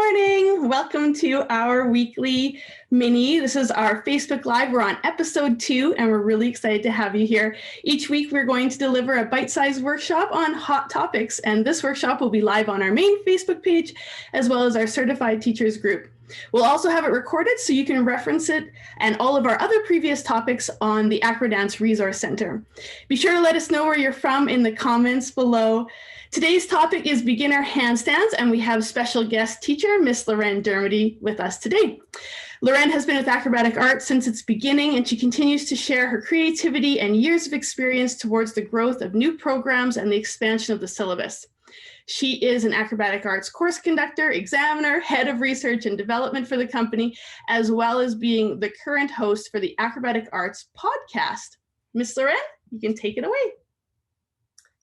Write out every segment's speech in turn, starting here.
morning. Welcome to our weekly mini. This is our Facebook Live. We're on episode 2, and we're really excited to have you here. Each week, we're going to deliver a bite-sized workshop on hot topics, and this workshop will be live on our main Facebook page, as well as our certified teachers group. We'll also have it recorded so you can reference it and all of our other previous topics on the AcroDance Resource Center. Be sure to let us know where you're from in the comments below. Today's topic is beginner handstands, and we have special guest teacher Miss Loren Dermody with us today. Loren has been with acrobatic art since its beginning, and she continues to share her creativity and years of experience towards the growth of new programs and the expansion of the syllabus. She is an acrobatic arts course conductor, examiner, head of research and development for the company, as well as being the current host for the Acrobatic Arts podcast. Miss Loren, you can take it away.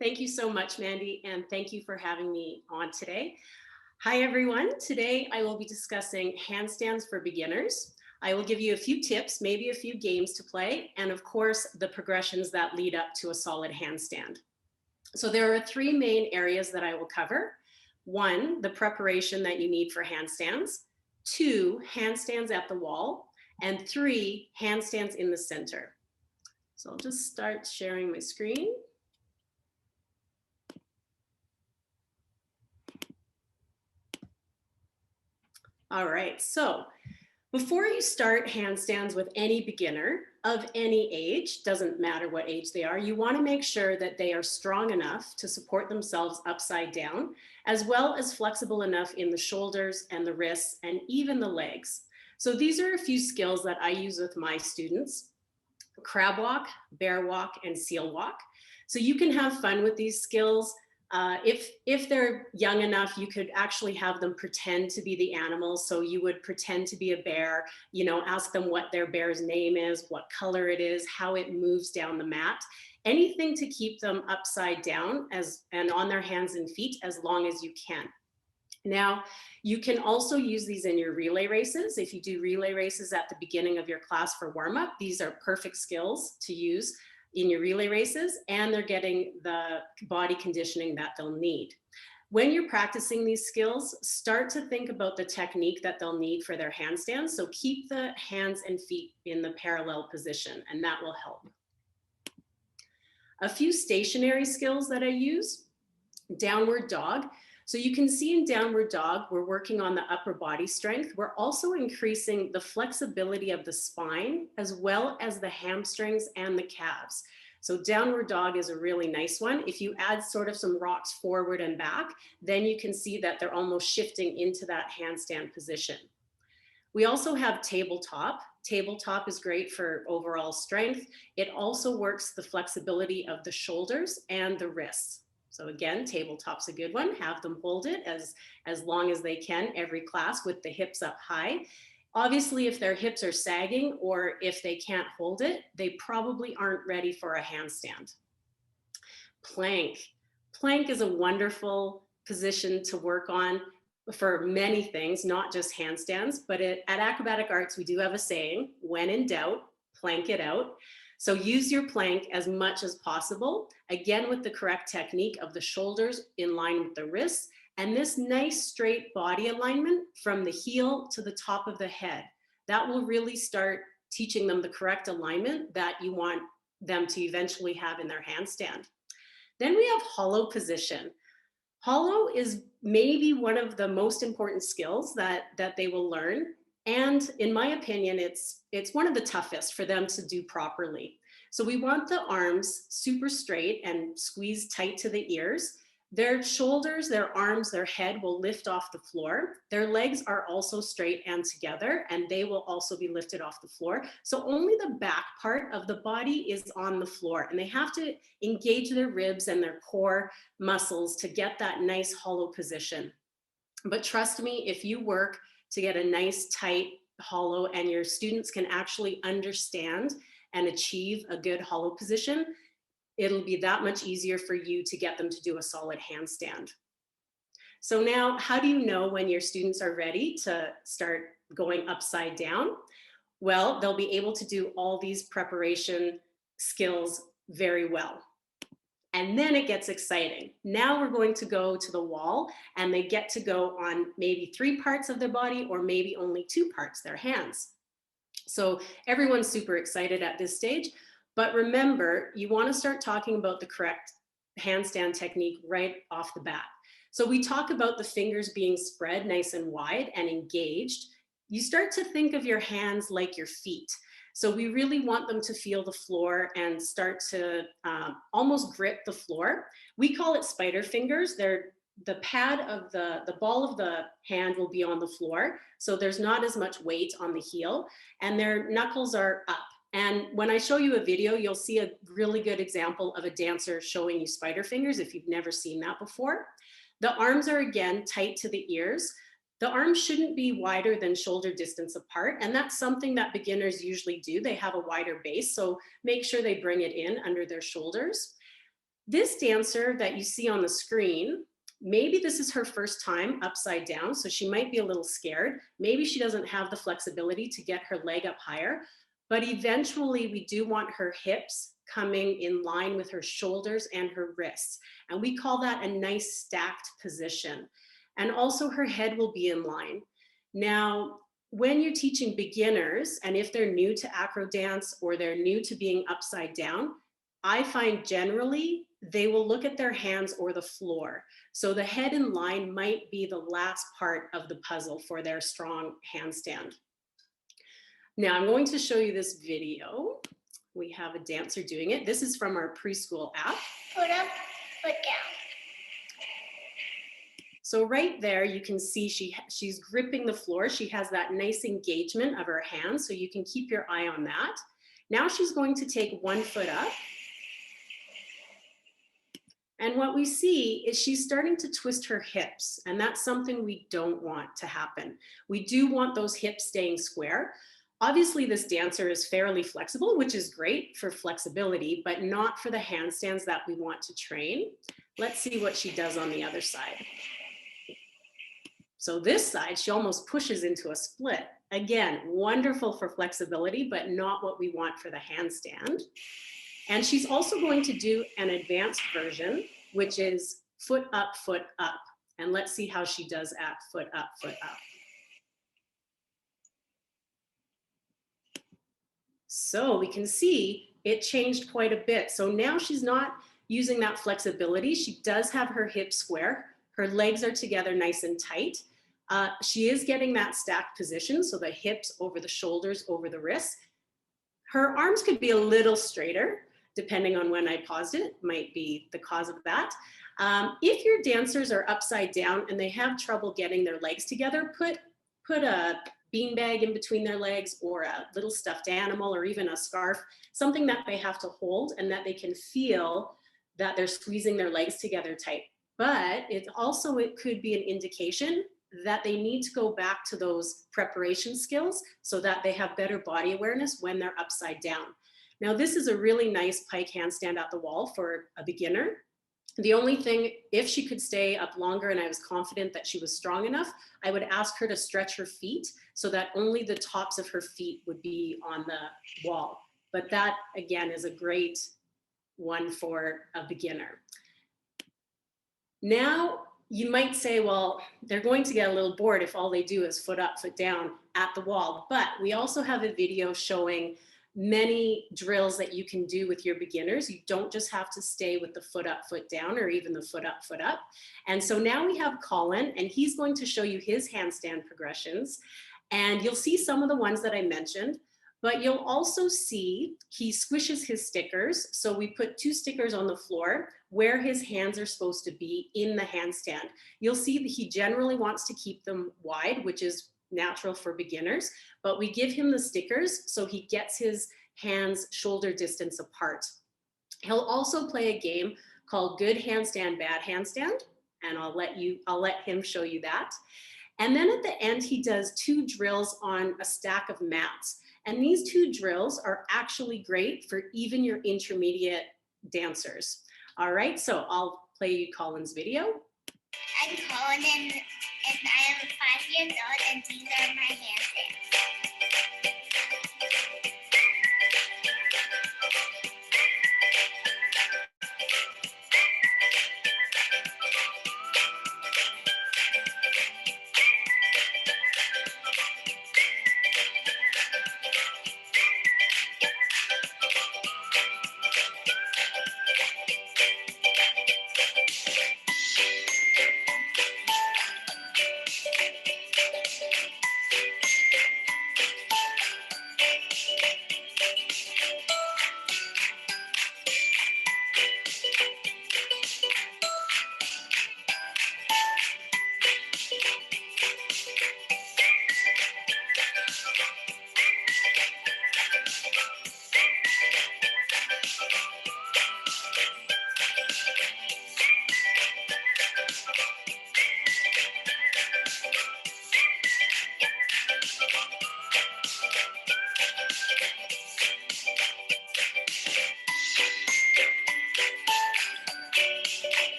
Thank you so much, Mandy, and thank you for having me on today. Hi, everyone. Today, I will be discussing handstands for beginners. I will give you a few tips, maybe a few games to play, and of course, the progressions that lead up to a solid handstand. So there are 3 main areas that I will cover. 1, the preparation that you need for handstands. 2, handstands at the wall. And 3, handstands in the center. So I'll just start sharing my screen. All right, so before you start handstands with any beginner of any age, doesn't matter what age they are, you want to make sure that they are strong enough to support themselves upside down, as well as flexible enough in the shoulders and the wrists and even the legs. So these are a few skills that I use with my students: crab walk, bear walk, and seal walk. So you can have fun with these skills. If they're young enough, you could actually have them pretend to be the animal. So you would pretend to be a bear, ask them what their bear's name is, what color it is, how it moves down the mat, anything to keep them upside down and on their hands and feet as long as you can. Now, you can also use these in your relay races. If you do relay races at the beginning of your class for warm-up, these are perfect skills to use in your relay races, and they're getting the body conditioning that they'll need. When you're practicing these skills, start to think about the technique that they'll need for their handstands. So keep the hands and feet in the parallel position, and that will help. A few stationary skills that I use: downward dog. So you can see in downward dog, we're working on the upper body strength. We're also increasing the flexibility of the spine, as well as the hamstrings and the calves. So downward dog is a really nice one. If you add sort of some rocks forward and back, then you can see that they're almost shifting into that handstand position. We also have tabletop. Tabletop is great for overall strength. It also works the flexibility of the shoulders and the wrists. So again, tabletop's a good one. Have them hold it as long as they can every class with the hips up high. Obviously, if their hips are sagging or if they can't hold it, they probably aren't ready for a handstand. Plank. Plank is a wonderful position to work on for many things, not just handstands, but at Acrobatic Arts, we do have a saying: when in doubt, plank it out. So use your plank as much as possible, again with the correct technique of the shoulders in line with the wrists, and this nice straight body alignment from the heel to the top of the head. That will really start teaching them the correct alignment that you want them to eventually have in their handstand. Then we have hollow position. Hollow is maybe one of the most important skills that they will learn. And in my opinion, it's one of the toughest for them to do properly. So we want the arms super straight and squeezed tight to the ears. Their shoulders, their arms, their head will lift off the floor. Their legs are also straight and together, and they will also be lifted off the floor. So only the back part of the body is on the floor, and they have to engage their ribs and their core muscles to get that nice hollow position. But trust me, if you work to get a nice tight hollow and your students can actually understand and achieve a good hollow position, it'll be that much easier for you to get them to do a solid handstand. So now, how do you know when your students are ready to start going upside down? Well, they'll be able to do all these preparation skills very well. And then it gets exciting. Now we're going to go to the wall, and they get to go on maybe 3 parts of their body or maybe only 2 parts, their hands. So everyone's super excited at this stage. But remember, you want to start talking about the correct handstand technique right off the bat. So we talk about the fingers being spread nice and wide and engaged. You start to think of your hands like your feet. So we really want them to feel the floor and start to almost grip the floor. We call it spider fingers. They're the pad of the ball of the hand will be on the floor. So there's not as much weight on the heel, and their knuckles are up. And when I show you a video, you'll see a really good example of a dancer showing you spider fingers if you've never seen that before. The arms are again tight to the ears. The arms shouldn't be wider than shoulder distance apart, and that's something that beginners usually do. They have a wider base, so make sure they bring it in under their shoulders. This dancer that you see on the screen, maybe this is her first time upside down, so she might be a little scared. Maybe she doesn't have the flexibility to get her leg up higher, but eventually we do want her hips coming in line with her shoulders and her wrists, and we call that a nice stacked position. And also her head will be in line. Now, when you're teaching beginners, and if they're new to AcroDance or they're new to being upside down, I find generally they will look at their hands or the floor. So the head in line might be the last part of the puzzle for their strong handstand. Now I'm going to show you this video. We have a dancer doing it. This is from our preschool app. Put up, put down. So right there, you can see she's gripping the floor. She has that nice engagement of her hands, so you can keep your eye on that. Now she's going to take 1 foot up. And what we see is she's starting to twist her hips, and that's something we don't want to happen. We do want those hips staying square. Obviously, this dancer is fairly flexible, which is great for flexibility, but not for the handstands that we want to train. Let's see what she does on the other side. So this side, she almost pushes into a split. Again, wonderful for flexibility, but not what we want for the handstand. And she's also going to do an advanced version, which is foot up, foot up. And let's see how she does at foot up, foot up. So we can see it changed quite a bit. So now she's not using that flexibility. She does have her hips square. Her legs are together nice and tight. She is getting that stacked position, so the hips over the shoulders, over the wrists. Her arms could be a little straighter, depending on when I paused it, might be the cause of that. If your dancers are upside down and they have trouble getting their legs together, put a beanbag in between their legs or a little stuffed animal or even a scarf, something that they have to hold and that they can feel that they're squeezing their legs together tight. But it could be an indication that they need to go back to those preparation skills so that they have better body awareness when they're upside down. Now, this is a really nice pike handstand at the wall for a beginner. The only thing, if she could stay up longer and I was confident that she was strong enough, I would ask her to stretch her feet so that only the tops of her feet would be on the wall. But that, again, is a great one for a beginner. Now, you might say, well, they're going to get a little bored if all they do is foot up, foot down at the wall. But we also have a video showing many drills that you can do with your beginners. You don't just have to stay with the foot up, foot down, or even the foot up, foot up. And so now we have Colin, and he's going to show you his handstand progressions. And you'll see some of the ones that I mentioned, but you'll also see he squishes his stickers. So we put 2 stickers on the floor where his hands are supposed to be in the handstand. You'll see that he generally wants to keep them wide, which is natural for beginners, but we give him the stickers so he gets his hands shoulder distance apart. He'll also play a game called Good Handstand, Bad Handstand, and I'll let him show you that. And then at the end, he does 2 drills on a stack of mats. And these 2 drills are actually great for even your intermediate dancers. All right, so I'll play you Colin's video. I'm Colin, and I am 5 years old, and these are my handstands.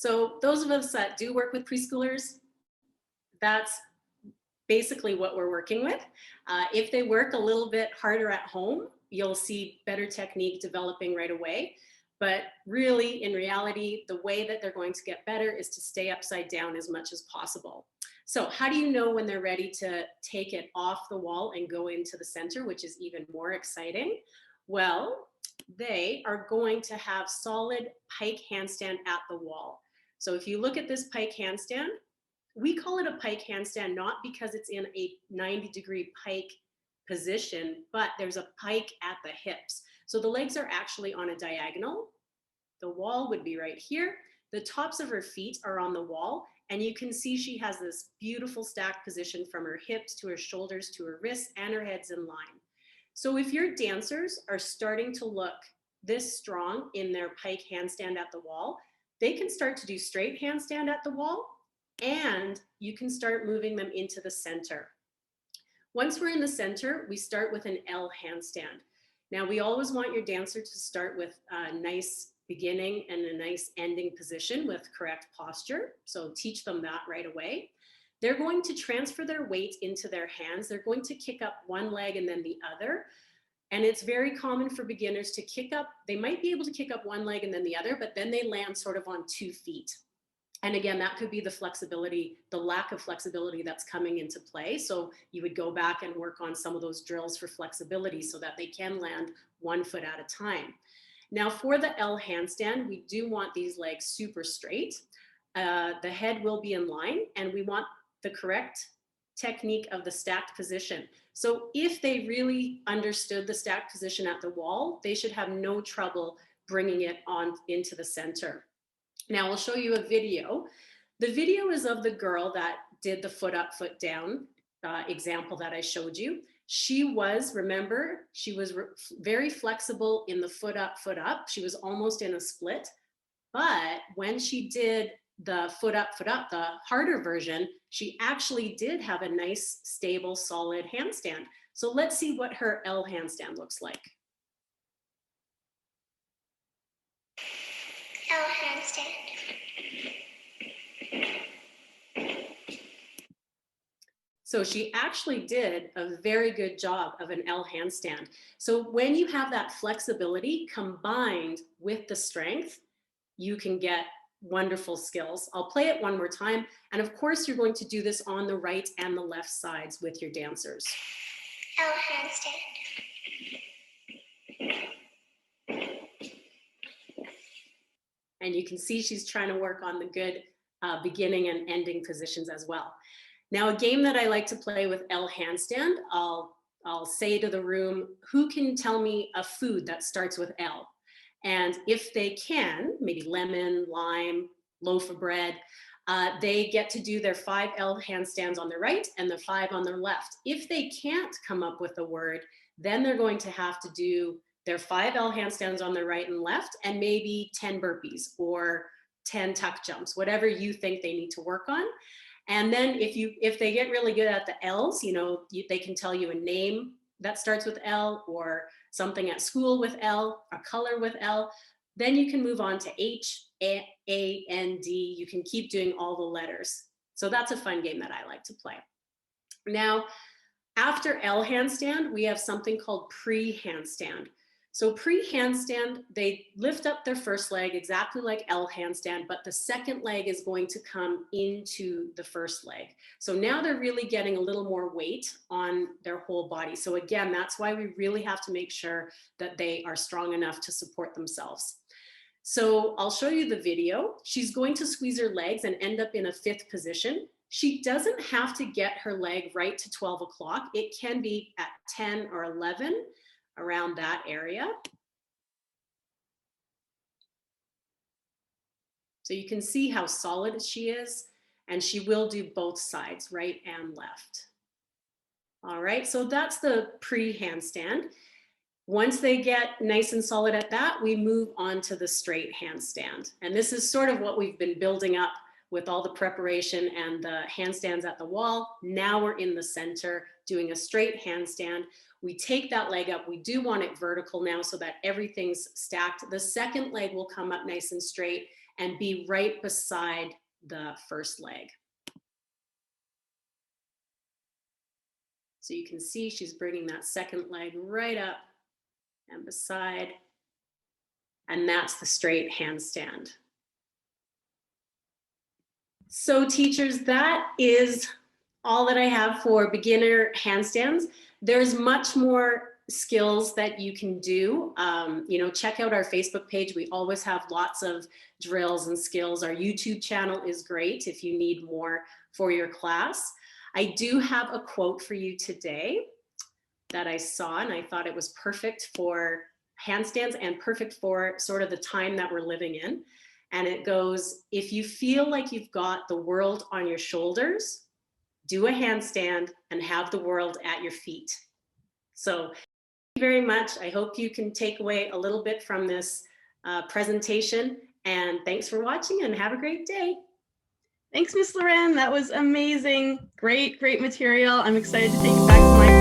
So those of us that do work with preschoolers, that's basically what we're working with. If they work a little bit harder at home, you'll see better technique developing right away. But really, in reality, the way that they're going to get better is to stay upside down as much as possible. So how do you know when they're ready to take it off the wall and go into the center, which is even more exciting? Well, they are going to have solid pike handstand at the wall. So if you look at this pike handstand, we call it a pike handstand not because it's in a 90-degree pike position, but there's a pike at the hips. So the legs are actually on a diagonal. The wall would be right here. The tops of her feet are on the wall, and you can see she has this beautiful stacked position from her hips to her shoulders to her wrists, and her head's in line. So if your dancers are starting to look this strong in their pike handstand at the wall, they can start to do straight handstand at the wall, and you can start moving them into the center. Once we're in the center, we start with an L handstand. Now, we always want your dancer to start with a nice beginning and a nice ending position with correct posture. So teach them that right away. They're going to transfer their weight into their hands. They're going to kick up one leg and then the other. And it's very common for beginners to kick up. They might be able to kick up one leg and then the other, but then they land sort of on 2 feet. And again, that could be the flexibility, the lack of flexibility that's coming into play. So you would go back and work on some of those drills for flexibility so that they can land 1 foot at a time. Now for the L handstand, we do want these legs super straight. The head will be in line, and we want the correct technique of the stacked position. So if they really understood the stacked position at the wall, they should have no trouble bringing it on into the center. Now I'll show you a video. The video is of the girl that did the foot up, foot down example that I showed you. She was, remember, she was very flexible in the foot up, foot up. She was almost in a split. But when she did the foot up, the harder version, she actually did have a nice, stable, solid handstand. So let's see what her L handstand looks like. L handstand. So she actually did a very good job of an L handstand. So when you have that flexibility combined with the strength, you can get wonderful skills. I'll play it one more time. And of course, you're going to do this on the right and the left sides with your dancers. L handstand. And you can see she's trying to work on the good beginning and ending positions as well. Now, a game that I like to play with L handstand, I'll say to the room, who can tell me a food that starts with L? And if they can, maybe lemon, lime, loaf of bread, they get to do their 5 L handstands on the right and the 5 on their left. If they can't come up with a word, then they're going to have to do their 5 L handstands on the right and left, and maybe 10 burpees or 10 tuck jumps, whatever you think they need to work on. And then if they get really good at the L's, they can tell you a name that starts with L, or something at school with L, a color with L. Then you can move on to H, A, N, D. You can keep doing all the letters. So that's a fun game that I like to play. Now, after L handstand, we have something called pre-handstand. So pre-handstand, they lift up their first leg exactly like L handstand, but the second leg is going to come into the first leg. So now they're really getting a little more weight on their whole body. So again, that's why we really have to make sure that they are strong enough to support themselves. So I'll show you the video. She's going to squeeze her legs and end up in a 5th position. She doesn't have to get her leg right to 12 o'clock. It can be at 10 or 11. Around that area. So you can see how solid she is, and she will do both sides, right and left. All right, so that's the pre-handstand. Once they get nice and solid at that, we move on to the straight handstand. And this is sort of what we've been building up with all the preparation and the handstands at the wall. Now we're in the center doing a straight handstand. We take that leg up. We do want it vertical now so that everything's stacked. The second leg will come up nice and straight, and be right beside the first leg. So you can see she's bringing that second leg right up and beside, and that's the straight handstand. So teachers, that is all that I have for beginner handstands. There's much more skills that you can do. Check out our Facebook page. We always have lots of drills and skills. Our YouTube channel is great if you need more for your class. I do have a quote for you today that I saw, and I thought it was perfect for handstands and perfect for sort of the time that we're living in. And it goes, if you feel like you've got the world on your shoulders, do a handstand and have the world at your feet. So thank you very much. I hope you can take away a little bit from this presentation, and thanks for watching and have a great day. Thanks, Miss Loren. That was amazing. Great material. I'm excited to take it back to my